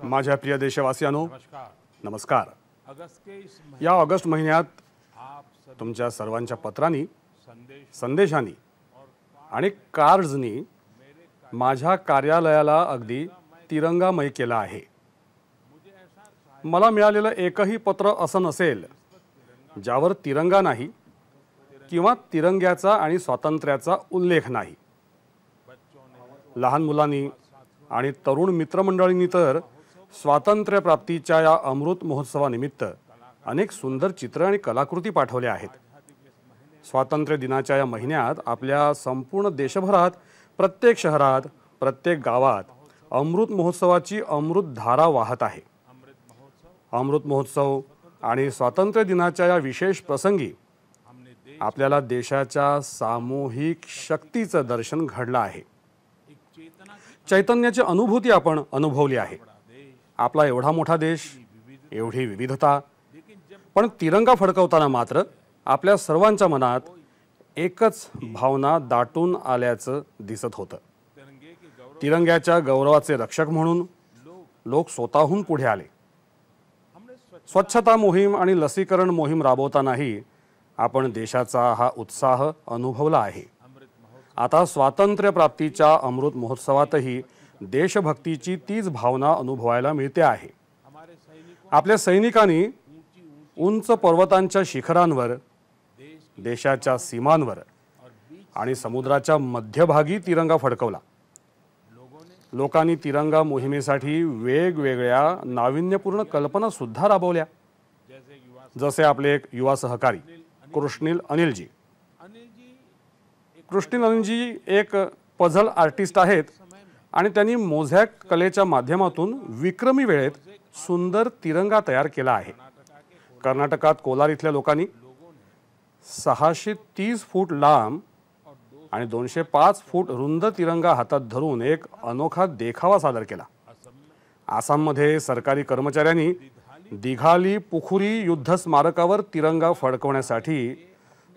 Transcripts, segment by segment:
माझ्या प्रिय देशवासियांनो, नमस्कार। या ऑगस्ट महिन्यात तुमच्या सर्वांच्या पत्रांनी, संदेशांनी आणि कार्ड्सनी माझ्या कार्यालयाला अगदी तिरंगामय केला आहे। मला मिळालेलं एकही पत्र असं नसेल ज्यावर तिरंगा नाही किंवा तिरंग्याचा आणि स्वातंत्र्याचा उल्लेख नाही। लहान मुलांनी आणि तरुण मित्रमंडळींनी तर स्वातंत्र्य प्राप्तीच्या या अमृत महोत्सवानिमित्त अनेक सुंदर चित्र आणि कलाकृती पाठवल्या आहेत। स्वातंत्र्य दिनाच्या या महिन्यात आपल्या संपूर्ण देशभरात, प्रत्येक शहरात, प्रत्येक गावात अमृत महोत्सवाची अमृत धारा वाहत आहे। अमृत महोत्सव आणि स्वातंत्र्य दिनाच्या या विशेष प्रसंगी आपल्याला देशाच्या सामूहिक शक्तीचं दर्शन घडलं आहे। चैतन्याची अनुभूती आपण अनुभवली आहे। आपला एवढा मोठा देश, एवढी विविधता, पण तिरंगा फडकवताना मात्र आपल्या सर्वांच्या मनात एकच भावना दाटून आल्याचं दिसत होतं। तिरंग्याच्या गौरवाचे रक्षक म्हणून लोक स्वतःहून पुढे आले। स्वच्छता मोहीम आणि लसीकरण मोहीम राबवतानाही आपण देशाचा हा उत्साह अनुभवला आहे। आता स्वातंत्र्य प्राप्तीच्या अमृत महोत्सवातही देशभक्तीची तीच भावना अनुभवायला मिळते आहे। आपल्या सैनिकांनी उंच पर्वतांच्या शिखरांवर, देशाच्या सीमांवर आणि समुद्राच्या मध्यभागी तिरंगा फडकवला। लोकांनी तिरंगा मोहिमेसाठी वेगवेगळ्या नाविन्यपूर्ण कल्पना सुद्धा राबवल्या। जसे आपले एक युवा सहकारी कृष्णिल अनिलजी एक पझल आर्टिस्ट आहेत आणि त्यांनी मोझॅक कलेच्या माध्यमातून विक्रमी वेळेत सुंदर तिरंगा तयार केला आहे। कर्नाटकात कोलार इथल्या लोकांनी 630 फूट लांब आणि 205 फूट रुंद तिरंगा हातात धरून एक अनोखा देखावा सादर केला। आसाममध्ये सरकारी कर्मचाऱ्यांनी दिघाली पुखुरी युद्ध स्मारकावर तिरंगा फडकवण्यासाठी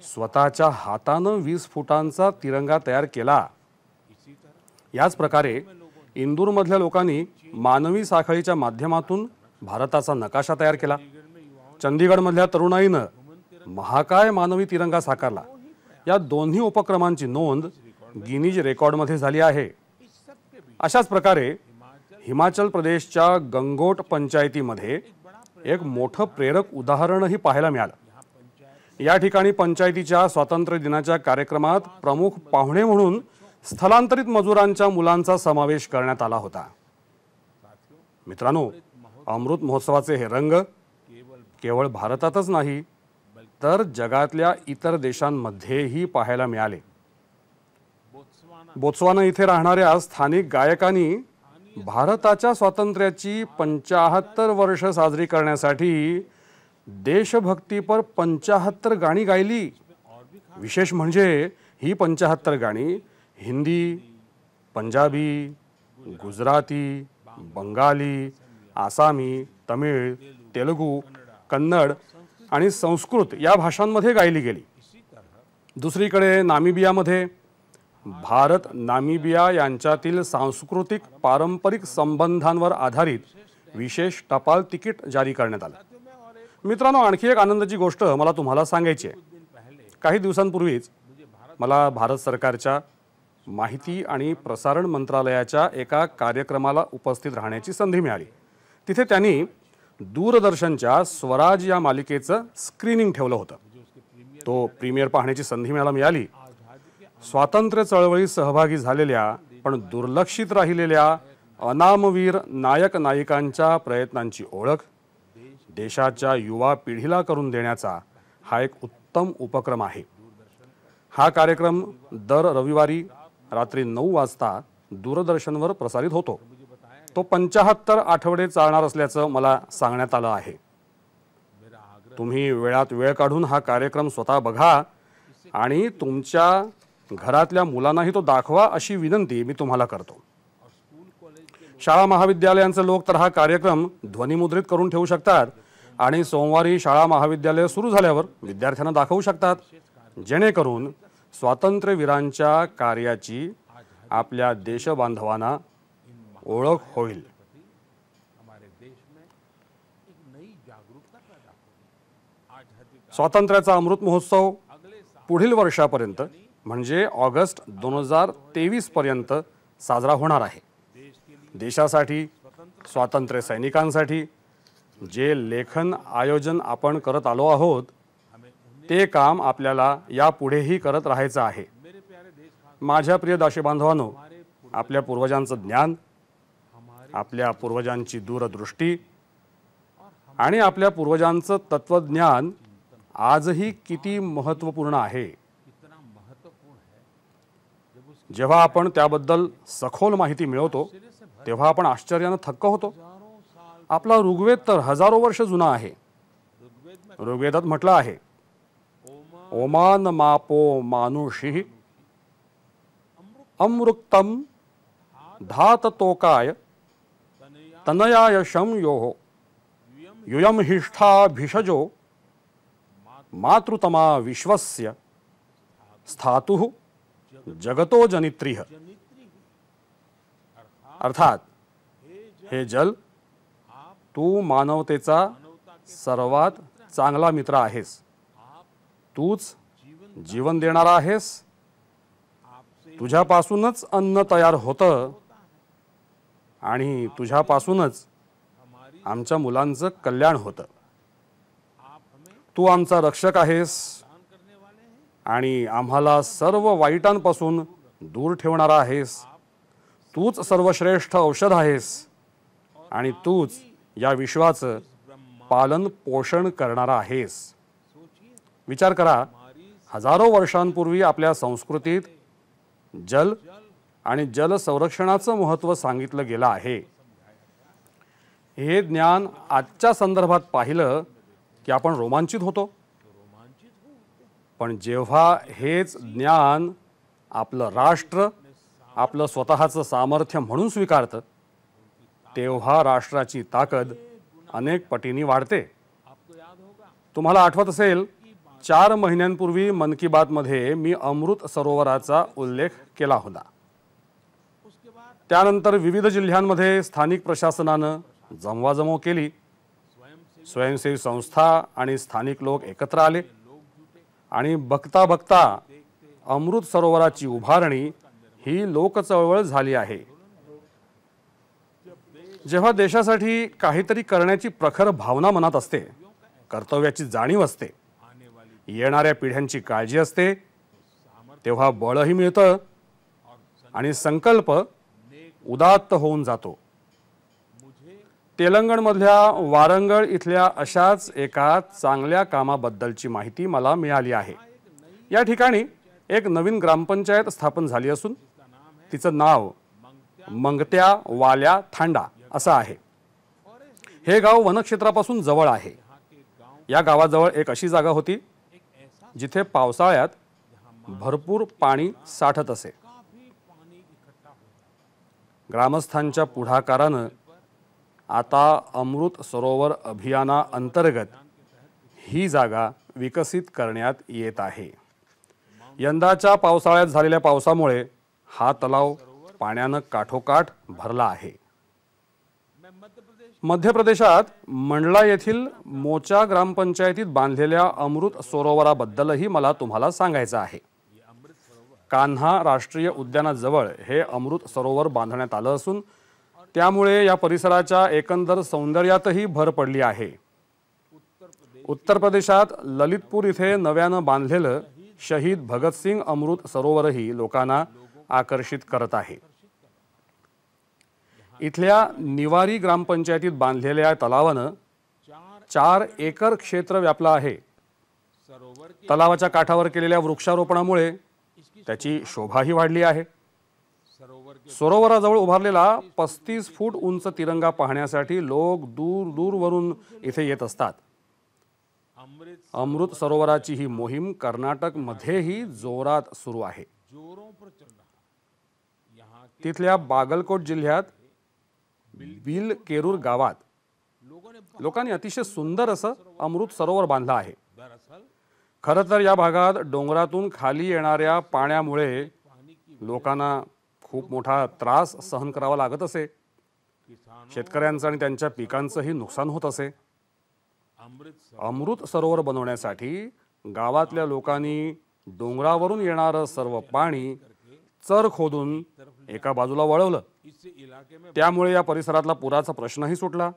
स्वतःच्या हातानं 20 फुटांचा तिरंगा तयार केला। याच प्रकारे इंदूरमधल्या लोकांनी मानवी साखळीच्या माध्यमातून भारताचा नकाशा तयार केला। चंदीगडमधल्या तरुणाईनं महाकाय मानवी तिरंगा साकारला। या दोन्ही उपक्रमांची नोंद गिनीज रेकॉर्डमध्ये झाली आहे। अशाच प्रकारे हिमाचल प्रदेशच्या गंगोट पंचायतीमध्ये एक मोठं प्रेरक उदाहरणही पाहायला मिळालं। या ठिकाणी पंचायतीच्या स्वातंत्र्य दिनाच्या कार्यक्रमात प्रमुख पाहुणे म्हणून स्थलांतरित मजुरांच्या मुलांचा समावेश करण्यात आला होता। मित्रांनो, अमृत महोत्सवाचे हे रंग केवळ भारतातच नाही तर जगातल्या इतर देशांमध्येही पाहायला मिळाले। बोत्सवाना इथे राहणाऱ्या स्थानिक गायकांनी भारताच्या स्वातंत्र्याची 75 वर्ष साजरी करण्यासाठी देशभक्तीपर 75 गाणी गायली। विशेष म्हणजे ही 75 गाणी हिंदी, पंजाबी, गुजराती, बंगाली, आसामी, तमिळ, तेलुगू, कन्नड आणि संस्कृत या भाषांमध्ये गायली गेली। दुसरीकडे नामिबियामध्ये भारत नामिबिया यांच्यातील सांस्कृतिक पारंपरिक संबंधांवर आधारित विशेष टपाल तिकीट जारी करण्यात आलं। मित्रांनो, आणखी एक आनंदाची गोष्ट मला तुम्हाला सांगायची आहे। काही दिवसांपूर्वीच मला भारत सरकारच्या माहिती आणि प्रसारण मंत्रालयाच्या एका कार्यक्रमाला उपस्थित राहण्याची संधी मिळाली। तिथे त्यांनी दूरदर्शनच्या स्वराज या मालिकेचं स्क्रीनिंग ठेवलं होतं। तो प्रीमियर पाहण्याची संधी मला मिळाली। स्वातंत्र्य चळवळीत सहभागी झालेल्या पण दुर्लक्षित राहिलेल्या अनामवीर नायक नायिकांच्या प्रयत्नांची ओळख देशाच्या युवा पिढीला करून देण्याचा हा एक उत्तम उपक्रम आहे। हा कार्यक्रम दर रविवारी रात्री 9 वाजता दूरदर्शनवर प्रसारित होतो। तो 75 आठवडे चालणार असल्याचं मला सांगण्यात आलं आहे। तुम्ही वेळात वेळ काढून हा कार्यक्रम स्वतः बघा आणि तुमच्या घरातल्या मुलांनाही तो दाखवा अशी विनंती मी तुम्हाला करतो। शाळा महाविद्यालयांचे लोक तर हा कार्यक्रम ध्वनिमुद्रित करून ठेवू शकतात आणि सोमवारी शाळा महाविद्यालय सुरू झाल्यावर विद्यार्थ्यांना दाखवू शकतात, जेणेकरून स्वातंत्र्यवीरांच्या कार्याची आपल्या देशबांधवांना ओळख होईल। स्वातंत्र्याचा अमृत महोत्सव पुढील वर्षापर्यंत म्हणजे ऑगस्ट 2023 पर्यंत साजरा होणार आहे। देशासाठी, स्वातंत्र्य सैनिकांसाठी जे लेखन आयोजन आपण करत आलो आहोत ते काम आपल्याला यापुढेही करत राहायचं आहे। माझ्या प्रिय दाशी बांधवांनो, आपल्या पूर्वजांचं ज्ञान, आपल्या पूर्वजांची दूरदृष्टी आणि आपल्या पूर्वजांचं तत्वज्ञान आजही किती महत्त्वपूर्ण आहे। जेव्हा आपण त्याबद्दल सखोल माहिती मिळवतो तेव्हा आपण आश्चर्याने थक्क होतो। आपला ऋग्वेद तर हजारो वर्ष जुना आहे। ऋग्वेदात म्हटलं आहे, ओमान मापो मानुषी अमृक्तम धाततोकाय तनयाय शम योहो युयम हिष्ठा भिषजो मातृतमा विश्वस्य स्थातुः जगतो जनित्रिह। अर्थात हे जल, तू मानवतेचा सर्वात चांगला मित्र आहेस। तूच जीवन देणारा आहेस। तुझ्यापासूनच अन्न तयार होतं आणि तुझ्यापासूनच आमच्या मुलांचं कल्याण होतं। तू आमचा रक्षक आहेस आणि आम्हाला सर्व वाईटांपासून दूर ठेवणारा आहेस। तूच सर्वश्रेष्ठ औषध आहेस आणि तूच या विश्वाचं पालन पोषण करणारा आहेस। विचार करा, हजारो वर्षांपूर्वी आपल्या संस्कृतीत जल आणि जल संरक्षणाचं महत्त्व सांगितलं गेलं आहे। हे ज्ञान आजच्या संदर्भात पाहिलं की आपण रोमांचित होतो, पण जेव्हा हेच ज्ञान आपलं राष्ट्र आपलं स्वतःचं सामर्थ्य म्हणून स्वीकारतं तेव्हा राष्ट्राची ताकद अनेक पटींनी वाढते। तुम्हाला आठवत असेल, 4 महिन्यांपूर्वी मन की बात मध्ये मी अमृत सरोवराचा उल्लेख केला होता। त्यानंतर विविध जिल्ह्यांमध्ये स्थानिक प्रशासनानं जमवाजमव केली। स्वयंसेवी संस्था आणि स्थानिक लोक एकत्र आले आणि बघता बघता अमृत सरोवराची उभारणी ही लोकचळवळ झाली आहे। जेव्हा देशासाठी काहीतरी करण्याची प्रखर भावना मनात असते, कर्तव्याची जाणीव असते, येणाऱ्या पिढ्यांची काळजी असते, तेव्हा बळही मिळतं आणि संकल्प उदात्त होऊन जातो। तेलंगणमधल्या वारंगळ इथल्या अशाच एका चांगल्या कामाबद्दलची माहिती मला मिळाली आहे। या ठिकाणी एक नवीन ग्रामपंचायत स्थापन झाली असून तिचं नाव मंगत्या वाल्या थांडा असं आहे। हे गाव वनक्षेत्रापासून जवळ आहे। या गावाजवळ एक अशी जागा होती जिथे पावसाळ्यात भरपूर पाणी साठत असे। ग्रामस्थांच्या पुढाकारानं आता अमृत सरोवर अभियानाअंतर्गत ही जागा विकसित करण्यात येत आहे। यंदाच्या पावसाळ्यात झालेल्या पावसामुळे हा तलाव पाण्यानं काठोकाठ भरला आहे। मध्य प्रदेशात मंडला येथील मोचा ग्रामपंचायतीत बांधलेल्या अमृत सरोवराबद्दलही मला तुम्हाला सांगायचं आहे। कान्हा राष्ट्रीय उद्यानाजवळ हे अमृत सरोवर बांधण्यात आलं असून त्यामुळे या परिसराच्या एकंदर सौंदर्यातही भर पडली आहे। उत्तर प्रदेशात ललितपूर इथे नव्यानं बांधलेलं शहीद भगतसिंग अमृत सरोवरही लोकांना आकर्षित करत आहे। इथल्या निवारी ग्रामपंचायतीत बांधलेल्या तलावानं 4 एकर क्षेत्र व्यापलं आहे। तलावाच्या काठावर केलेल्या वृक्षारोपणामुळे त्याची शोभाही वाढली आहे। सरोवराजवळ उभारलेला 35 फूट उंच तिरंगा पाहण्यासाठी लोक दूर दूरवरून इथे येत असतात। अमृत सरोवराची ही मोहीम कर्नाटक मध्येही जोरात सुरू आहे। तिथल्या बागलकोट जिल्ह्यात बिल केरूर गावात लोकांनी अतिशय सुंदर असं अमृत सरोवर बांधलं आहे। खरं तर या भागात डोंगरातून खाली येणाऱ्या पाण्यामुळे लोकांना खूप मोठा त्रास सहन करावा लागत असे। शेतकऱ्यांचं आणि त्यांच्या पिकांचंही नुकसान होत असे। अमृत सरोवर बनवण्यासाठी गावातल्या लोकांनी डोंगरावरून येणारं सर्व पाणी चर खोदून एका बाजूला वळवलं. त्यामुळे या परिसरातला पुराचा प्रश्नही सुटला.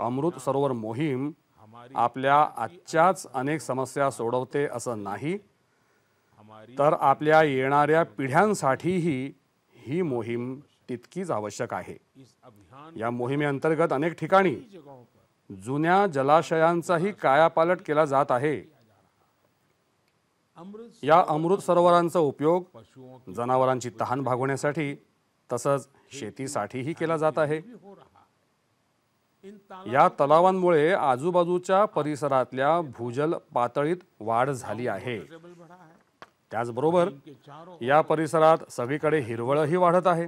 अमृत सरोवर मोहीम आपल्या आजच्याच अनेक समस्या सोडवते असं नाही, तर आपल्या येणाऱ्या पिढ्यांसाठीही ही मोहीम तितकीच आवश्यक आहे. या मोहिमेअंतर्गत अनेक ठिकाणी जुन्या जलाशयांचाही कायापालट केला जात आहे. या अमृत सरोवरांचा उपयोग जनावरांची तहान भागवण्यासाठी तसंच शेतीसाठीही केला जात आहे. या तलावांमुळे आजूबाजूच्या परिसरातल्या भूजल पातळीत वाढ झाली आहे. त्याचबरोबर या परिसरात सगळीकडे हिरवळही वाढत आहे.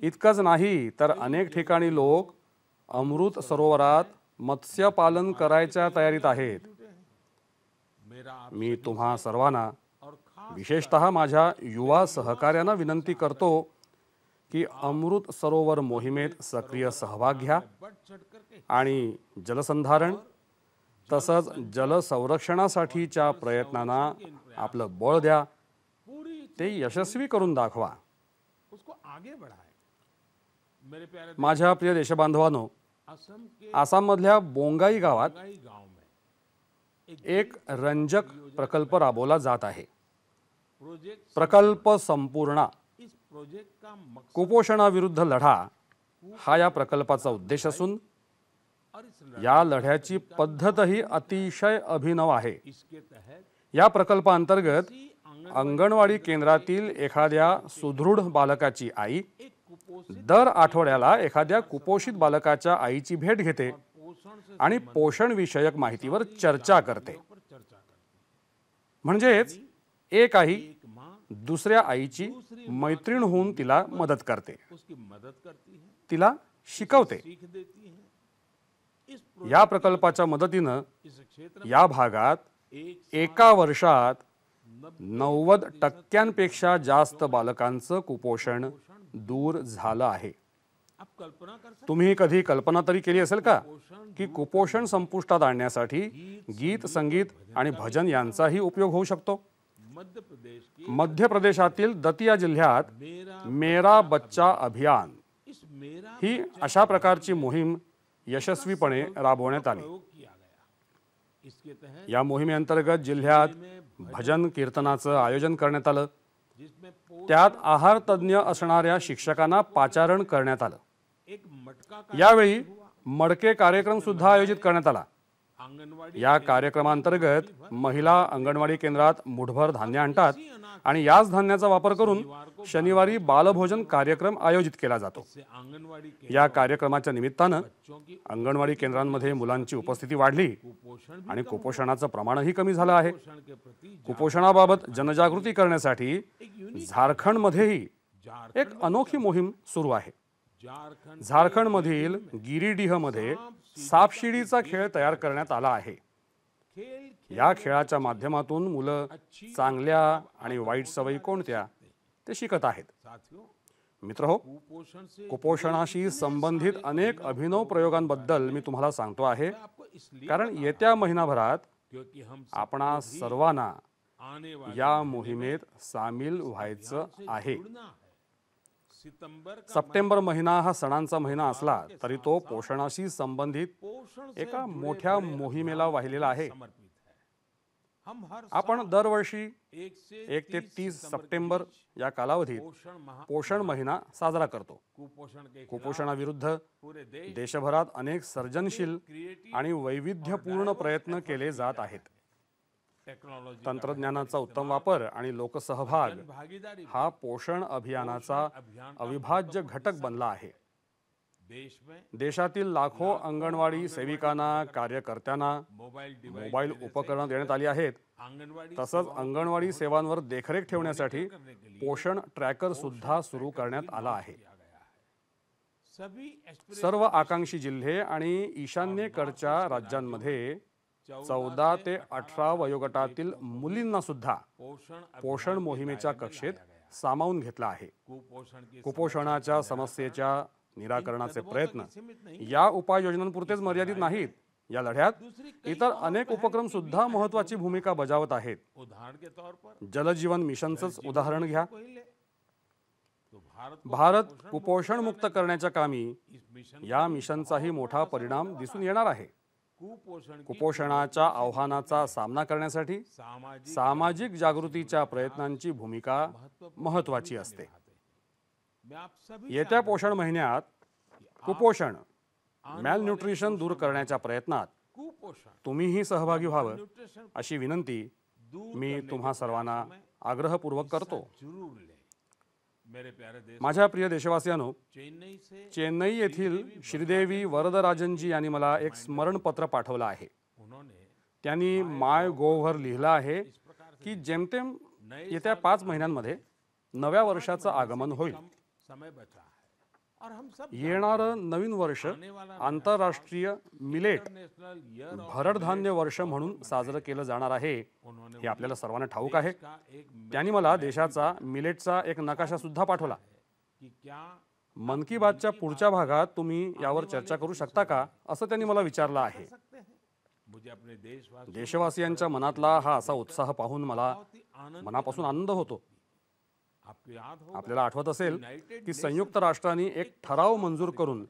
इतकंच नाही तर अनेक ठिकाणी लोक अमृत सरोवरात मत्स्यपालन करायच्या तयारीत आहेत. मी तुम्हा सर्वांना, विशेषतः माझ्या युवा सहकार्यांना विनंती करतो की अमृत सरोवर मोहिमेत सक्रिय सहभाग घ्या आणि जलसंधारण तसंच जलसंरक्षणासाठीच्या प्रयत्नांना आपलं बळ द्या. ते यशस्वी करून दाखवा. माझ्या प्रिय देशबांधवांनो, आसाममधल्या बोंगाई गावात एक रंजक प्रकल्प राबवला जात आहे. प्रकल्प संपूर्ण कुपोषणाविरुद्ध लढा हा या प्रकल्पाचा उद्देश असून या लढ्याची पद्धतही अतिशय अभिनव आहे. या प्रकल्पाअंतर्गत अंगणवाडी केंद्रातील एखाद्या सुदृढ बालकाची आई दर आठवड्याला एखाद्या कुपोषित बालकाच्या आईची भेट घेते आणि पोषण विषयक माहितीवर चर्चा करते. म्हणजेच एक आई दुसऱ्या आईची मैत्रीण होऊन तिला मदत करते, तिला शिकवते. या प्रकल्पाच्या मदतीनं या भागात एका वर्षात 90% जास्त बालकांचं कुपोषण दूर झालं आहे. तुम्ही कधी कल्पना तरी केली असेल का की कुपोषण संपुष्टात आणण्यासाठी गीत, संगीत आणि भजन यांचाही उपयोग होऊ शकतो. मध्य प्रदेशातील दतिया जिल्ह्यात मेरा बच्चा अभियान ही अशा प्रकारची मोहीम यशस्वीपणे राबवण्यात आली. या मोहिमेअंतर्गत जिल्ह्यात भजन कीर्तनाचं आयोजन करण्यात आलं. त्यात आहार तज्ज्ञ असणाऱ्या शिक्षकांना पाचारण करण्यात आलं. यावेळी मडके कार्यक्रम सुद्धा आयोजित करण्यात आला. या कार्यक्रमांतर्गत महिला अंगणवाडी केंद्रात मुठभर धान्य आणतात आणि याच धान्याचा वापर करून शनिवारी बालभोजन कार्यक्रम आयोजित केला जातो. या कार्यक्रमाच्या निमित्तानं अंगणवाडी केंद्रांमध्ये मुलांची उपस्थिती वाढली आणि कुपोषणाचं प्रमाणही कमी झालं आहे. कुपोषणाबाबत जनजागृती करण्यासाठी झारखंडमध्येही एक अनोखी मोहीम सुरू आहे. झारखंडमधील गिरिडीहमध्ये सापशिडीचा खेळ तयार करण्यात आला आहे. या खेळाच्या माध्यमातून मुलं चांगल्या आणि वाईट सवयी कोणत्या ते शिकत आहेत. मित्रहो, कुपोषणाशी संबंधित अनेक अभिनव प्रयोगांबद्दल मी तुम्हाला सांगतो आहे, कारण येत्या महिनाभरात आपणा सर्वांना या मोहिमेत सामील व्हायचं आहे. सप्टेंबर महिना हा सणांचा महिना असला तरी तो पोषणाशी संबंधित एका मोठ्या मोहिमेला वाहिलेला आहे. आपण दरवर्षी 1 ते 30 सप्टेंबर या कालावधीत पोषण महिना साजरा करतो. कुपोषणाविरुद्ध देशभरात अनेक सर्जनशील आणि वैविध्यपूर्ण प्रयत्न केले जात आहेत. तंत्रज्ञानाचा उत्तम वापर आणि लोकसहभाग हा पोषण अभियानाचा अविभाज्य घटक बनला आहे. देशातील लाखो अंगणवाडी सेविकांना, कार्यकर्त्यांना मोबाईल उपकरणं देण्यात आली आहेत. तसंच अंगणवाडी सेवांवर देखरेख ठेवण्यासाठी पोषण ट्रॅकर सुद्धा सुरू करण्यात आला आहे. सर्व आकांक्षी जिल्हे आणि ईशान्येकडच्या राज्यांमध्ये 14 ते 18 वयोगटातील मुलींना सुद्धा पोषण मोहिमेच्या कक्षेत सामावून घेतला आहे. कुपोषणाच्या समस्येच्या निराकरणाचे प्रयत्न या उपाययोजनांपुरतेच मर्यादित नाहीत, या लढ्यात इतर अनेक उपक्रम सुद्धा महत्त्वाची भूमिका बजावत आहेत. उदाहरण के तौर पर जलजीवन मिशनचंच उदाहरण घ्या. को ही ले तो भारत कुपोषण मुक्त करण्याच्या कामी इस मिशन या मिशनचाही मोठा परिणाम दिसून येणार आहे. कुपोषण की कुपोषणाच्या आव्हानाचा सामना करण्यासाठी सामाजिक सामाजिक जागृतीच्या प्रयत्नांची भूमिका महत्त्वाची असते. मैं आप सभी येत्या पोषण महिन्यात कुपोषण मॅलन्यूट्रिशन दूर करण्याच्या प्रयत्नात कुपोषण तुम्हीही सहभागी व्हावं न्यूट्रिशन अशी विनंती दूर मी करने तुम्हा के सर्वांना प्रयासों में आग्रहपूर्वक करतो. जरूर ले. मेरे प्यारे देश माझ्या प्रिय देशवासियांनो, चेन्नई से चेन्नई येथील श्रीदेवी वरदराजनजी यांनी मला एक स्मरणपत्र पाठवलं आहे. उन्होंने त्यांनी माय गोव्हवर लिहिलं आहे इस प्रकार से की जेमतेम येत्या 5 महिन्यांमध्ये नव्या वर्षाचं आगमन होईल. कम समय बचा है और हम सब येणारं नवीन वर्ष आंतरराष्ट्रीय मिलेट नेशनल ईयर ऑफ भरड धान्य वर्ष म्हणून साजरं केलं जाणार आहे. उन्होंने हे आपल्याला सर्वांना ठाऊक आहे. का एक त्यांनी मला देशाचा मिलेटचा एक नकाशा सुद्धा पाठवला. कि क्या मन की बातच्या पुढच्या भागात तुम्ही यावर चर्चा करू शकता का असं त्यांनी मला विचारलं आहे. सकते हैं मुझे अपने देशवासियों देशवासियांच्या मनातला हा असा उत्साह पाहून मला बहुत ही आनंद मनापासून आनंद होतो. आपको याद हो आपल्याला आठवत असेल की संयुक्त राष्ट्रांनी एक ठराव मंजूर करून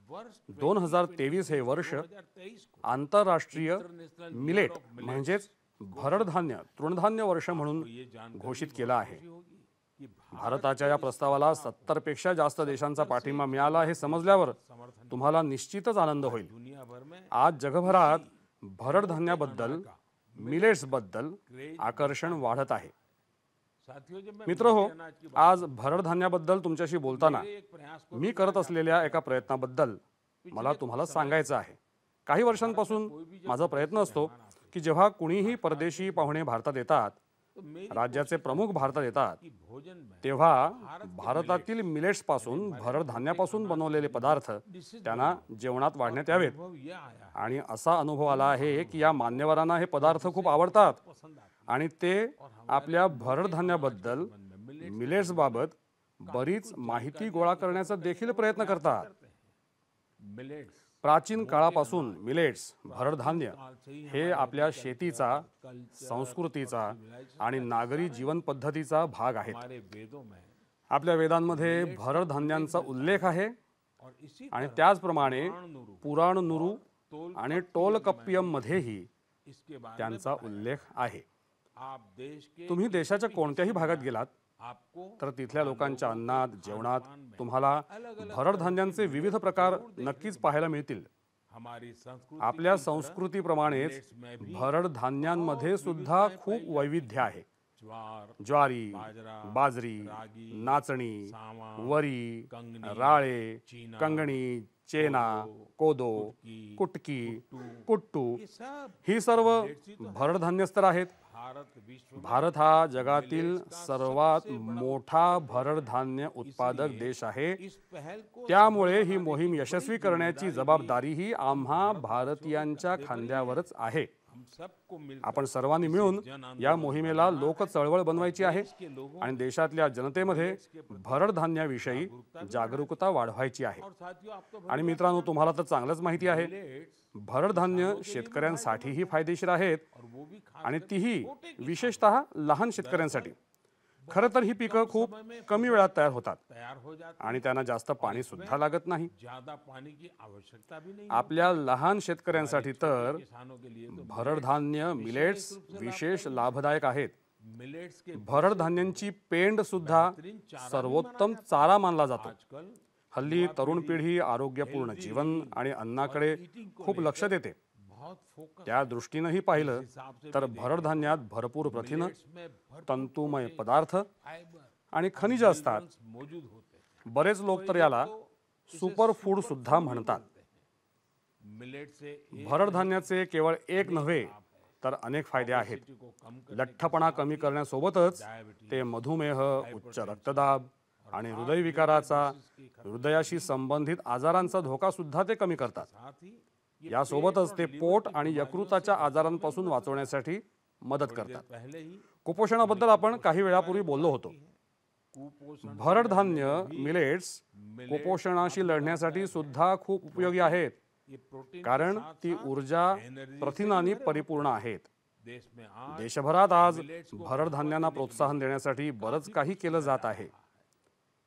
वर्ष 2023 हे वर्ष 2023 को आंतरराष्ट्रीय मिलेट म्हणजेच भरड धान्य तृणधान्य वर्ष म्हणून ये जान घोषित केलं आहे. होगी कि भारताच्या या प्रस्तावाला 70 पेक्षा जास्त देशांचा पाठिंबा मिळाला हे समजल्यावर तुम्हाला निश्चितच आनंद होईल. दुनिया भर में आज जगभरात भरड धान्याबद्दल मिलेट्सबद्दल आकर्षण वाढत आहे. साथियों जब मैं मित्र हो, आज भरड धान्याबद्दल तुमच्याशी बोलताना एक प्रयास को मी करत असलेल्या एका प्रयत्नाबद्दल मला तुम्हाला सांगायचं आहे. काही वर्षांपासून माझा प्रयत्न असतो की जेव्हा कुणीही परदेशी पाहुणे भारतात येतात, तो मेरी राज्याचे प्रमुख भारतात येतात, की भोजन में तेव्हा भारतातील मिलेट्सपासून भरड धान्यापासून बनवलेले पदार्थ त्यांना जेवणात वाढण्यात यावेत. अनुभव ये आया आणि असा अनुभव आला आहे की या मान्यवरांना हे पदार्थ खूप आवडतात पसंद आता आणि ते आपल्या भरड धान्याबद्दल मिलेट्सबाबत बरीच माहिती गोळा करण्याचा देखील प्रयत्न करतात. मिलेट्स प्राचीन काळापासून मिलेट्स भरड धान्य हे आपल्या शेतीचा, संस्कृतीचा आणि नागरी जीवन पद्धतीचा भाग आहेत. हमारे वेदों में आपल्या वेदांमध्ये भरड धान्यांचा उल्लेख आहे और इसी आणि त्याचप्रमाणे नुरू पुराण नुरू आणि टोलकप्पियम मध्येही इसके बाद त्यांचा उल्लेख आहे. आप देश के तुम्ही देशाच्या कोणत्याही भागात गेलात आपको तर तिथल्या लोकांच्या अन्नात, जेवणात तुम्हाला भरड धान्यांचे विविध प्रकार नक्कीच पाहायला मिळतील. हमारी संस्कृति आपल्या संस्कृतीप्रमाणेच भरड धान्यांमध्ये सुद्धा खूप वैविध्य आहे. ज्वार ज्वारी, बाजरी, नाचणी, वरी, राळे, कंगणी, चेना, कोदो, कुटकी, कुट्टू ये सब ही सर्व भरड धान्यच तर आहेत. भारत विश्व भारत हा जगातील सर्वात मोठा भरड धान्य उत्पादक देश आहे. इस पहल को त्यामुळे ही मोहीम यशस्वी करण्याची जबाबदारीही आम्हा भारतीयांच्या खांद्यावरच आहे. हम सबको मिल आपण सर्वांनी मिळून या मोहिमेला लोक चळवळ बनवायची आहे के लोगों आणि देशातल्या जनतेमध्ये भरड धान्याविषयी जागरूकता वाढवायची आहे. और साथियों आप तो आणि मित्रांनो, तुम्हाला तर चांगलंच माहिती आहे, मिलेट्स भरड धान्य शेतकऱ्यांसाठीही फायदेशीर आहेत और वो भी खास आणि तीही विशेषतः लहान शेतकऱ्यांसाठी. खरं तर ही पिकं खूप कमी वेळात तयार होतात तैयार हो जाते आणि त्यांना जास्त पाणी सुद्धा लागत नाही. ज्यादा पानी की आवश्यकता भी नहीं आपल्या लहान शेतकऱ्यांसाठी तर किसानों के लिए तो भरड धान्य मिलेट्स विशेष लाभदायक आहेत. मिलेट्स के भरड धान्यांची पेंड सुद्धा सर्वोत्तम चारा मानला जातो. आजकल हल्ली तरुण पिढी आरोग्यपूर्ण जीवन आणि अन्नाकडे खूप लक्ष देते. बहुत फोकस त्या दृष्टीनंही पाहिलं तर भरड धान्यात भरपूर प्रथिनं, में तंतुमय पदार्थ फाइबर आणि खनिज असतात. मौजूद होते हैं. बरेच लोक तर याला सुपर फूड सुद्धा म्हणतात. मिलेट से भरड धान्याचे केवळ एक नव्हे तर अनेक फायदे आहेत. को कम कर लठ्ठपणा कमी करण्यासोबतच ते मधुमेह, उच्च रक्तदाब आणि हृदयविकाराचा, हृदयाशी संबंधित आजारांचा धोका सुद्धा ते कमी करतात. साथ ही यासोबतच ते पोट आणि यकृताच्या आजारांपासून वाचवण्यासाठी मदत करतात. पहले ही कुपोषणाबद्दल आपण काही वेळापूर्वी बोललो होतो. कुपोषण भरड धान्य मिलेट्स कुपोषणाशी लढण्यासाठी सुद्धा खूप उपयोगी आहेत. ये प्रोटीन के कारण साथ ती साथ ऊर्जा एनर्जी से प्रथिनांनी भरे परिपूर्ण आहेत. देश में आज देशभरात आज मिलेट्स को भरड धान्यांना प्रोत्साहन देण्यासाठी बरंच काही केलं जात आहे.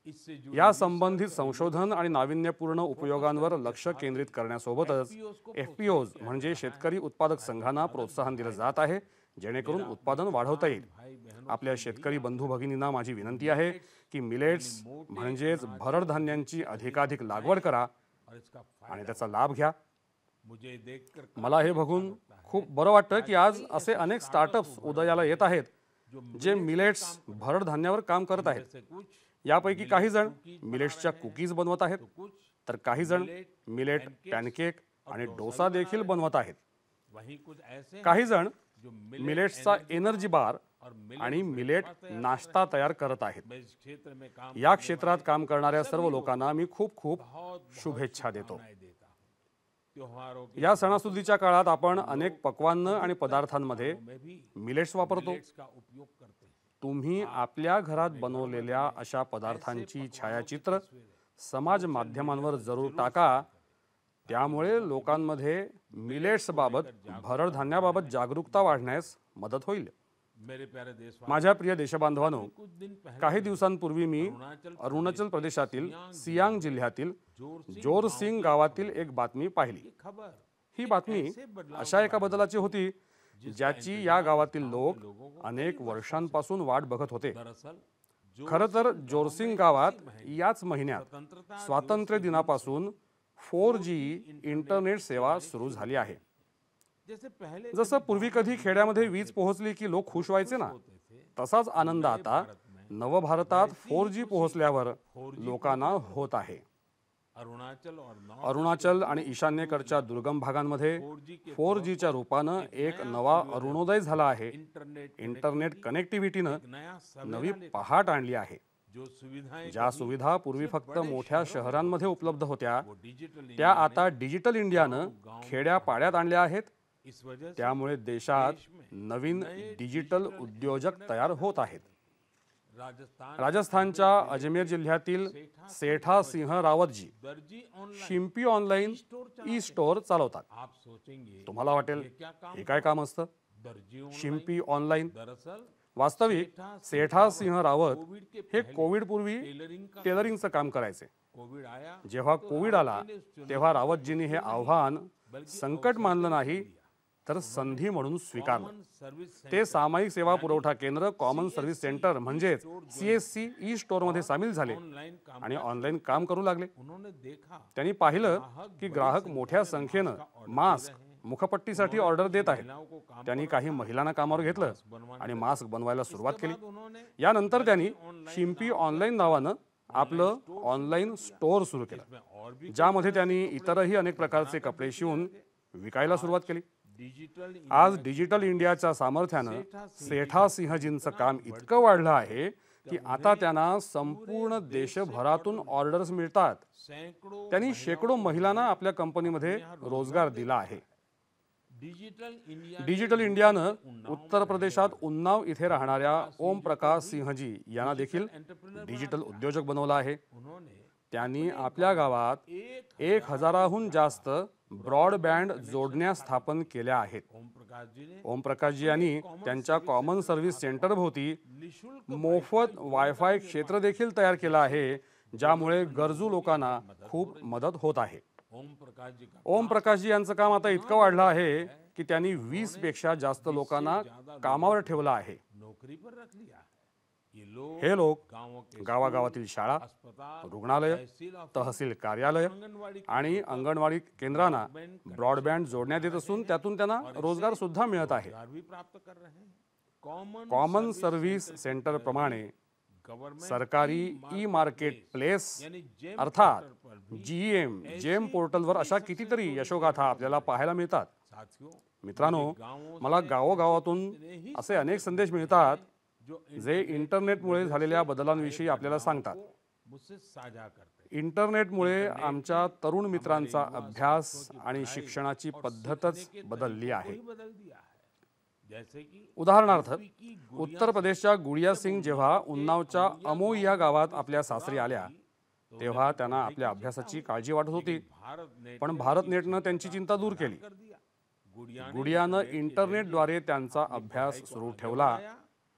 इससे जुड़ी या संबंधित संशोधन आणि नाविन्यपूर्ण उपयोगांवर लक्ष केंद्रित करण्यासोबतच FPOs म्हणजे शेतकरी उत्पादक संघांना प्रोत्साहन दिलं जात आहे, जेणेकरून उत्पादन वाढवता येईल. आपल्या शेतकरी बंधू भगिनींना माझी विनंती आहे की मिलेट्स म्हणजेच भरड धान्यांची अधिकाधिक लागवड करा और इसका आणि त्याचा लाभ घ्या. मुझे देखकर मला हे बघून खूप बरं वाटतं की आज असे अनेक स्टार्टअप्स उदयाला येत आहेत जे मिलेट्स भरड धान्यावर काम करत आहेत. से कुछ यापैकी काही जण मिलेट्सच्या कुकीज बनवत आहेत, कुछ तर काही जण मिलेट पॅनकेक आणि डोसा देखील बनवत आहेत. वहीं कुछ ऐसे काही जण जो मिलेट्सचा एनर्जी बार और आणि मिलेट नाश्ता तयार करत आहेत. मैं इस क्षेत्र में काम या क्षेत्रात काम करणाऱ्या सर्व लोकांना मी खूप खूप शुभेच्छा देतो. देता हूं. त्योहारों के या सणासुदीच्या काळात आपण अनेक पक्वान्न आणि पदार्थांमध्ये में भी मिलेट्स वापरतो. मिलेट्स का उपयोग करते हैं. तुम्ही आपल्या घरात बनवलेल्या अशा पदार्थांची छायाचित्र समाज माध्यमांवर जरूर टाका. त्यामुळे लोकांमध्ये मिलेट्स बाबत भरड धान्याबाबत जागरूकता वाढण्यास मदत होईल. मेरे प्यारे देशवासी, माझ्या प्रिय देशबांधवांनो, कुछ दिन पहले काही दिवसांपूर्वी मी अरुणाचल प्रदेशातील सियांग जिल्ह्यातील जोरसिंग गावातील एक बातमी पाहिली. खबर ही बातमी अशा एका बदलाची होती ज्याची या गावातील लोक अनेक वर्षांपासून वाट बघत होते. दरअसल खरं तर जोरसिंग गावात याच महिन्यात स्वातंत्र्य दिनापासून 4G इंटरनेट सेवा सुरू झाली आहे. जैसे पहले जसं पूर्वी कधी खेड्यामध्ये वीज पोहोचली की लोक खुश व्हायचे ना, तसाच आनंद आता नवभारतात 4G पोहोचल्यावर लोकांना होत आहे. अरुणाचल और अरुणाचल आणि ईशान्येकडच्या दुर्गम भागांमध्ये 4Gच्या रूपानं एक नवा अरुणोदय झाला आहे. इंटरनेट कनेक्टिव्हिटीनं नया नवी पहाट आणली आहे. जो सुविधाएं ज्या सुविधा पूर्वी फक्त मोठ्या शहरांमध्ये उपलब्ध होत्या, डिजिटल त्या आता डिजिटल इंडियानं खेड्यापाड्यात आणल्या आहेत. इस वजह से त्यामुळे देशात नवीन डिजिटल उद्योजक तयार होत आहेत. राजस्थानच्या अजमेर जिल्ह्यातील सेठा सिंह रावतजी दर्जी ऑनलाइन शिंपी ऑनलाईन ई स्टोअर चालवतात. आप सोचेंगे तुम्हाला वाटेल हे काय काम असतं? दर्जियों शिंपी ऑनलाईन दरअसल वास्तविक सेठा सिंह रावत कोविड के हे कोविड पूर्वी टेलरिंग का टेलरिंगचं काम करायचे. कोविड आया जेव्हा कोविड आला तेव्हा रावतजींनी हे आव्हान संकट मानलं नाही तर संधी म्हणून स्वीकारलं. सर्विस ते सामायिक सेवा पुरवठा केंद्र कॉमन सर्व्हिस सेंटर म्हणजेच CSC ई स्टोअरमध्ये सामील झाले ऑनलाइन काम आणि ऑनलाईन काम करू लागले. उन्होंने देखा त्यांनी पाहिलं की ग्राहक मोठ्या संख्येनं मास्क मुखपट्टीसाठी ऑर्डर देत आहेत. महिलाओं को काम त्यांनी काही महिलांना कामावर घेतलं आणि मास्क बनवायला सुरुवात केली. उन्होंने यानंतर त्यांनी शिंपी ऑनलाईन नावानं आपलं ऑनलाईन स्टोअर सुरू केलं, में और भी ज्यामध्ये त्यांनी इतरही अनेक प्रकारचे कपडे शिवून विकायला सुरुवात केली. डिजिटल आज डिजिटल इंडियाच्या सामर्थ्यानं सेठा सिंहजींचं काम इतकं वाढलं आहे की आता त्यांना संपूर्ण देशभरातून ऑर्डर्स मिळतात. सैकड़ों त्यांनी शेकडो महिलांना आपल्या कंपनीमध्ये रोजगार दिला आहे. डिजिटल इंडियानं उत्तर प्रदेशात उन्नाव इथे राहणाऱ्या ओम प्रकाश सिंहजी यांना देखील डिजिटल उद्योजक बनवला आहे. उन्होंने त्यांनी आपल्या गावात 1000हून जास्त ब्रॉडबँड जोडण्या स्थापन केल्या आहेत. ओम प्रकाश जी ने ओम प्रकाशजी यांनी त्यांच्या कॉमन सर्व्हिस सेंटर भोवती निःशुल्क मोफत वायफाय क्षेत्र देखील तयार केलं आहे, ज्यामुळे गरजू लोकांना खूप मदत होत आहे. ओम प्रकाश जी का ओम प्रकाशजी यांचं काम आता इतकं वाढलं आहे की त्यांनी 20 पेक्षा जास्त लोकांना कामावर ठेवलं आहे. नौकरी पर रख लिया है. ये लोग हे लोक गांवों के गावागावातील शाळा, अस्पताल, रुग्णालय, तहसील ऑफिस, तहसील कार्यालय आंगनवाड़ी आणि अंगणवाडी केंद्रांना ब्रॉडबँड जोडण्या देत असून त्यातून त्यांना रोजगार सुद्धा मिळत आहे. रोजगार भी प्राप्त कर रहे हैं. कॉमन सर्व्हिस सेंटर प्रमाणे गवर्नमेंट सरकारी ई मार्केट प्लेस यानी जेम अर्थात पोर्टल पर भी जेम पोर्टलवर अशा कितीतरी यशोगाथा आपल्याला पाहायला मिळतात. साथियों मित्रांनो, मला गावोगावातून असे अनेक संदेश मिळतात जो जे इंटरनेटमुळे झालेल्या बदलांविषयी आपल्याला सांगतात. मुझसे साझा करते हैं. इंटरनेटमुळे आमच्या तरुण मित्रांचा अभ्यास आणि शिक्षणाची पद्धतच बदलली आहे. वही बदल दिया है. जैसे की उदाहरणार्थ उत्तर प्रदेशच्या गुडिया सिंग जेव्हा उन्नावच्या अमोई या गावात आपल्या सासरी आल्या तेव्हा त्यांना आपल्या अभ्यासाची काळजी वाटत होती, पण भारत नेटनं त्यांची चिंता दूर केली. गुडियानं इंटरनेटद्वारे त्यांचा अभ्यास सुरू ठेवला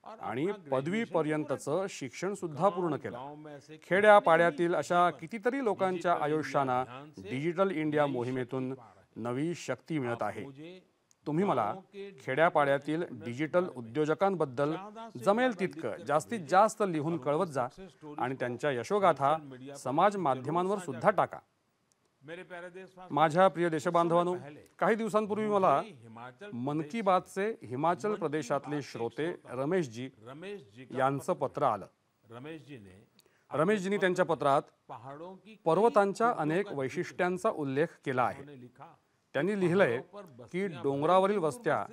आणि पदवीपर्यंतचं शिक्षण सुद्धा पूर्ण केलं. खेड्यापाड्यातील अशा कितीतरी लोकांच्या आयुष्यांना डिजिटल इंडिया मोहिमेतून नवी शक्ती मिळत आहे. तुम्ही मला खेड्यापाड्यातील डिजिटल उद्योजकांबद्दल जमेल तितकं जास्तीत जास्त लिहून कळवत जा आणि त्यांच्या यशोगाथा समाज माध्यमांवर सुद्धा टाका. माझ्या प्रिय देशबांधवांनो, काही दिवसांपूर्वी मला मन की बातचे हिमाचल प्रदेशातले श्रोते रमेशजी यांचं पत्र आलं. रमेशजींनी त्यांच्या पत्रात पर्वतांच्या अनेक वैशिष्ट्यांचा उल्लेख केला आहे. त्यांनी लिहिलंय की डोंगरावरील वस्त्या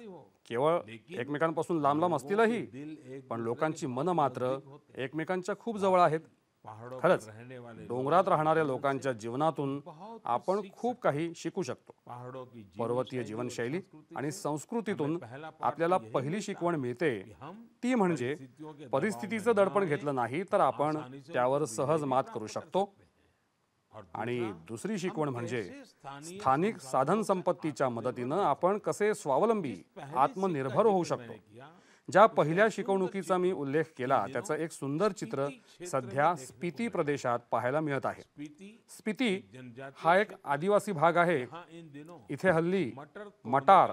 केवळ एकमेकांपासून लांब लांब असतीलही, पण लोकांची मन मात्र एकमेकांच्या खूप जवळ आहेत. खरंच डोंगरात राहणाऱ्या लोकांच्या जीवनातून आपण खूप काही शिकू शकतो. पर्वतीय जीवनशैली आणि संस्कृतीतून आपल्याला पहिली शिकवण मिळते ती म्हणजे परिस्थितीचं दडपण घेतलं नाही तर आपण त्यावर सहज मात करू शकतो. आणि दुसरी शिकवण म्हणजे स्थानिक साधन संपत्तीच्या मदतीनं आपण कसे स्वावलंबी आत्मनिर्भर होऊ शकतो. ज्या पहिल्या शिकवणुकीचा मी उल्लेख केला त्याचं एक सुंदर चित्र सध्या स्पिती प्रदेशात पाहायला मिळत आहे. स्पिती हा एक आदिवासी भाग आहे. इथे हल्ली मटार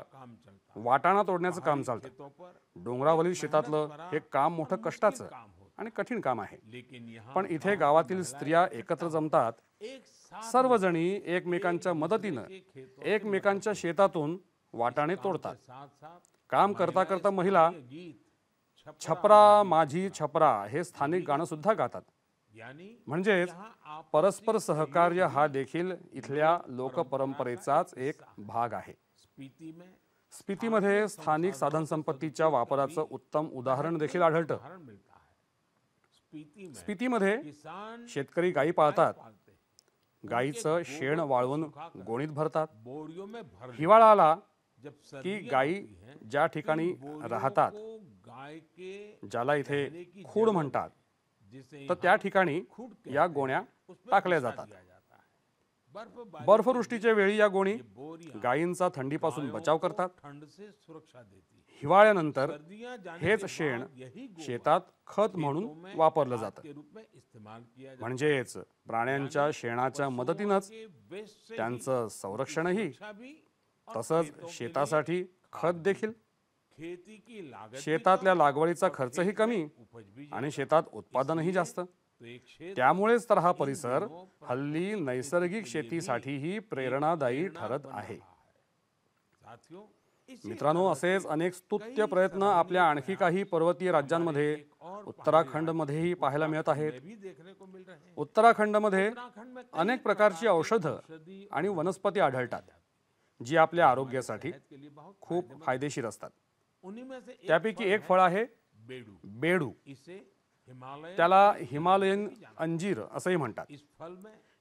वाटाणा तोडण्याचं काम चालतं. डोंगरावरील शेतातलं हे काम मोठं कष्टाचं आणि कठीण काम आहे. पण इथे गावातील स्त्रिया एकत्र जमतात. सर्वजणी एकमेकांच्या मदतीनं एकमेकांच्या शेतातून वाटाणे तोडतात. काम करता करता महिला छपरा माझी छपरा हे स्थानिक गाणं सुद्धा गातात. म्हणजेच परस्पर सहकार्य हा देखील इथल्या लोकपरंपरेचाच एक भाग आहे. स्पितीमध्ये स्थानिक साधनसंपत्तीच्या वापराचं उत्तम उदाहरण देखील आढळतं. स्पितीमध्ये शेतकरी गायी पाळतात. गायीचं शेण वाळवून गोणीत भरतात. हिवाळा आला की गायी ज्या ठिकाणी राहतात, ज्याला इथे खूड म्हणतात, तर त्या ठिकाणी या गोण्या टाकल्या जातात. बर्फवृष्टीच्या वेळी या गोणी गायींचा थंडीपासून बचाव करतात. हिवाळ्यानंतर हेच शेण शेतात खत म्हणून वापरलं जातं. म्हणजेच प्राण्यांच्या शेणाच्या मदतीनंच त्यांचं संरक्षणही, तसंच शेतासाठी खत देखील. शेतातल्या लागवडीचा खर्चही कमी आणि शेतात उत्पादनही जास्त. त्यामुळेच तर हा परिसर हल्ली नैसर्गिक शेतीसाठीही प्रेरणादायी ठरत आहे. मित्रांनो, असेच अनेक स्तुत्य प्रयत्न आपल्या आणखी काही पर्वतीय राज्यांमध्ये उत्तराखंडमध्येही पाहायला मिळत आहेत. उत्तराखंडमध्ये अनेक प्रकारची औषधं आणि वनस्पती आढळतात जी आपल्या आरोग्यासाठी खूप फायदेशीर असतात. त्यापैकी एक फळ आहे बेडू. त्याला हिमालयन अंजीर असंही म्हणतात.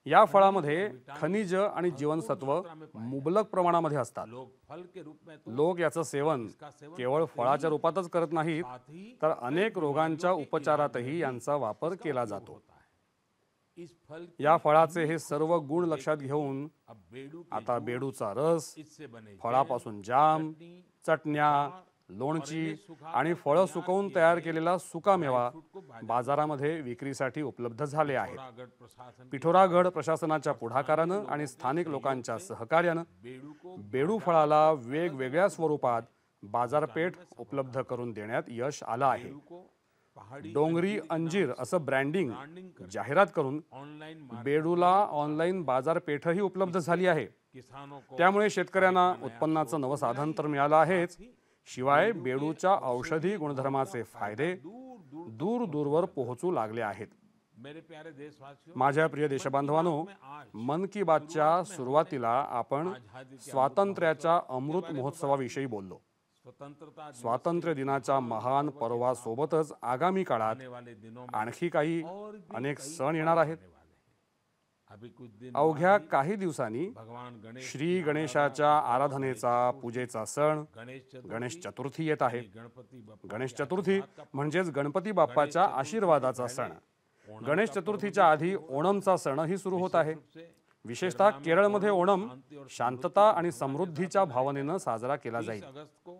या फळामध्ये खनिज आणि जीवनसत्व मुबलक प्रमाणामध्ये असतात. लोक याचं सेवन केवळ फळाच्या रूपातच करत नाहीत, तर अनेक रोगांच्या उपचारातही यांचा वापर केला जातो. या फळाचे हे सर्व गुण लक्षात घेऊन आता बेडूचा रस, फळापासून जाम, चटण्या, लोणची आणि फळं सुकवून तयार केलेला सुकामेवा बाजारामध्ये विक्रीसाठी उपलब्ध झाले आहेत. पिठोरागड प्रशासनाच्या पुढाकारानं आणि स्थानिक लोकांच्या सहकार्यानं बेडू फळाला वेगवेगळ्या स्वरूपात बाजारपेठ उपलब्ध करून देण्यात यश आलं आहे. डोंगरी अंजीर असं ब्रँडिंग जाहिरात करून बेडूला ऑनलाईन बाजारपेठही उपलब्ध झाली आहे. त्यामुळे शेतकऱ्यांना उत्पन्नाचं नवं साधन तर मिळालं आहेच, शिवाय बेडूच्या औषधी गुणधर्माचे फायदे दूर दूरवर पोहोचू लागले आहेत. माझ्या प्रिय देशबांधवांनो, मन की बातच्या सुरुवातीला आपण स्वातंत्र्याच्या अमृत महोत्सवाविषयी बोललो. स्वातंत्र्य दिनाच्या महान पर्वासोबतच आगामी काळात आणखी काही अनेक सण येणार आहेत. अवघ्या काही दिवसांनी श्री गणेशाच्या आराधनेचा पूजेचा सण गणेश चतुर्थी येत आहे. गणेश चतुर्थी म्हणजेच गणपती बाप्पाच्या आशीर्वादाचा सण. गणेश चतुर्थीच्या आधी ओणमचा सणही सुरू होत आहे. विशेषतः केरळमध्ये ओणम शांतता आणि समृद्धीच्या भावनेनं साजरा केला जाईल. 30 अगस्त को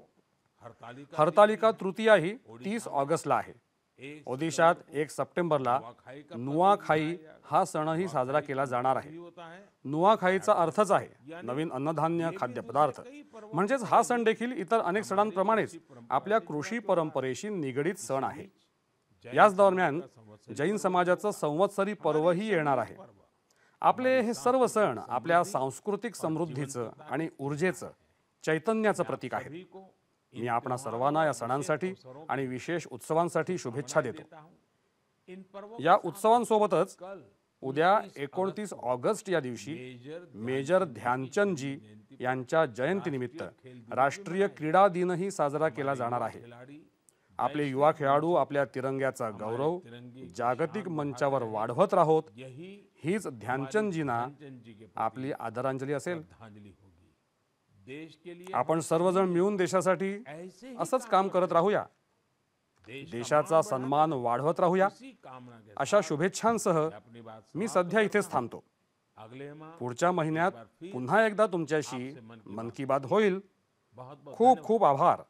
हरतालिका तृतीयाही 30 ऑगस्टला आहे. ओदिशात 1 सप्टेंबरला नुआखाई हा सणही साजरा केला जाणार आहे. होता है नुआखाईचा अर्थच आहे नवीन अन्नधान्य खाद्यपदार्थ. म्हणजेच हा सण देखील इतर अनेक सणांप्रमाणेच आपल्या कृषी परंपरेशी निगडीत सण आहे. याच दरम्यान जैन समाजाचं संवत्सरी पर्वही येणार आहे. आपले हे सर्व सण आपल्या सांस्कृतिक समृद्धीचं आणि ऊर्जेचं चैतन्याचं प्रतीक आहे. सभी को मी आपणा सर्वांना या सणांसाठी आणि विशेष उत्सवांसाठी शुभेच्छा देतो. इन पर्वों या उत्सवांसोबतच कल उद्या 29 ऑगस्ट या दिवशी मेजर ध्यानचंदजी यांच्या जयंतीनिमित्त राष्ट्रीय क्रीडा दिनही साजरा केला जाणार आहे. खिलाड़ी आपले युवा खेळाडू आपल्या तिरंग्याचा गौरव जागतिक मंचावर वाढवत राहोत. यही हीच ध्यानचंदजींना ध्यानचंद जी के आपली आदरांजली असेल. श्रद्धांजलि होगी. देश के लिए आपण सर्वजण मिळून देशासाठी ऐसे ही असंच काम करत राहूया. देशाचा सन्मान वाढवत राहूया. इसी कामना के अशा शुभेच्छांसह अपनी बात मी सध्या इथेच थांबतो. अगले माह पुढच्या महिन्यात पुन्हा एकदा तुमच्याशी मन की बात होईल. बहुत बहुत खूप खूप आभार.